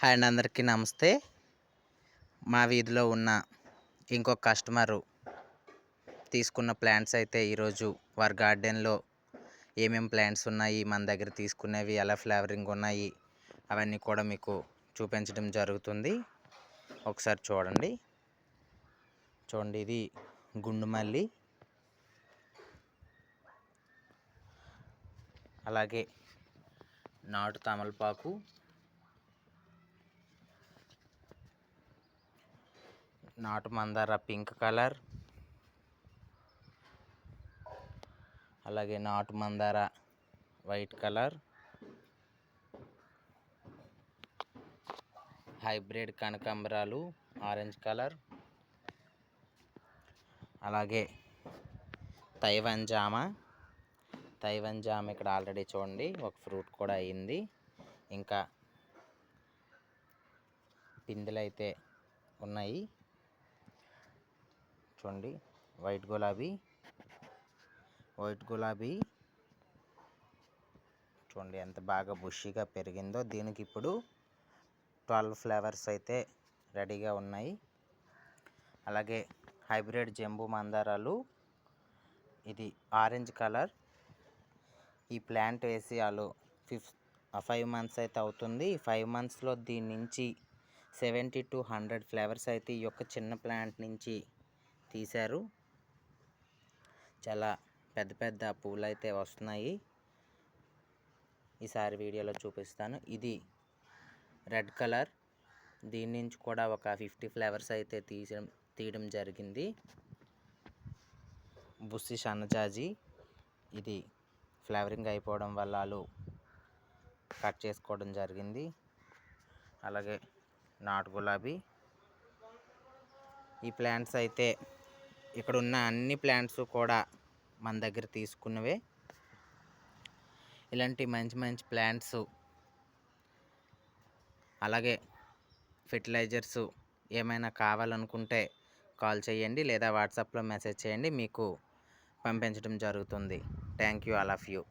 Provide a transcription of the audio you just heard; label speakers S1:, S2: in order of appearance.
S1: Hi అండి, అందరికీ నమస్తే. మా వీధిలో ఉన్న ఇంకొక కస్టమరు తీసుకున్న ప్లాంట్స్ అయితే ఈరోజు వారి గార్డెన్లో ఏమేమి ప్లాంట్స్ ఉన్నాయి, మన దగ్గర తీసుకునేవి ఎలా ఫ్లేవరింగ్ ఉన్నాయి, అవన్నీ కూడా మీకు చూపించడం జరుగుతుంది. ఒకసారి చూడండి. ఇది గుండు మల్లి, అలాగే నాటు తమలపాకు, నాటు మందార పింక్ కలర్, అలాగే నాటు మందార వైట్ కలర్, హైబ్రిడ్ కనకాంబరాలు ఆరెంజ్ కలర్, అలాగే తైవాన్ జామ ఇక్కడ ఆల్రెడీ చూడండి ఒక ఫ్రూట్ కూడా అయింది. ఇంకా పిందెలు అయితే ఉన్నాయి. చూడండి వైట్ గులాబీ చూడండి ఎంత బాగా బుషీగా పెరిగిందో. దీనికి ఇప్పుడు 12 ఫ్లేవర్స్ అయితే రెడీగా ఉన్నాయి. అలాగే హైబ్రిడ్ జంబూ మందారాలు, ఇది ఆరెంజ్ కలర్. ఈ ప్లాంట్ వేసి 5 మంత్స్ అయితే అవుతుంది. 5 మంత్స్లో దీని నుంచి 70 to 100 ఫ్లేవర్స్ అయితే ఈ యొక్క చిన్న ప్లాంట్ నుంచి తీశారు. చాలా పెద్ద పెద్ద పూలు అయితే వస్తున్నాయి. ఈసారి వీడియోలో చూపిస్తాను. ఇది రెడ్ కలర్. దీని నుంచి కూడా ఒక 50 ఫ్లేవర్స్ అయితే తీయడం జరిగింది. బుస్సి సన్నజాజి, ఇది ఫ్లేవరింగ్ అయిపోవడం వల్ల వాళ్ళు కట్ చేసుకోవడం జరిగింది. అలాగే నాటు గులాబీ. ఈ ప్లాంట్స్ అయితే ఇక్కడ ఉన్న అన్ని ప్లాంట్స్ కూడా మన దగ్గర తీసుకున్నవే. ఇలాంటి మంచి మంచి ప్లాంట్స్, అలాగే ఫెర్టిలైజర్స్ ఏమైనా కావాలనుకుంటే కాల్ చేయండి, లేదా వాట్సాప్లో మెసేజ్ చేయండి, మీకు పంపించడం జరుగుతుంది. Thank you all of you.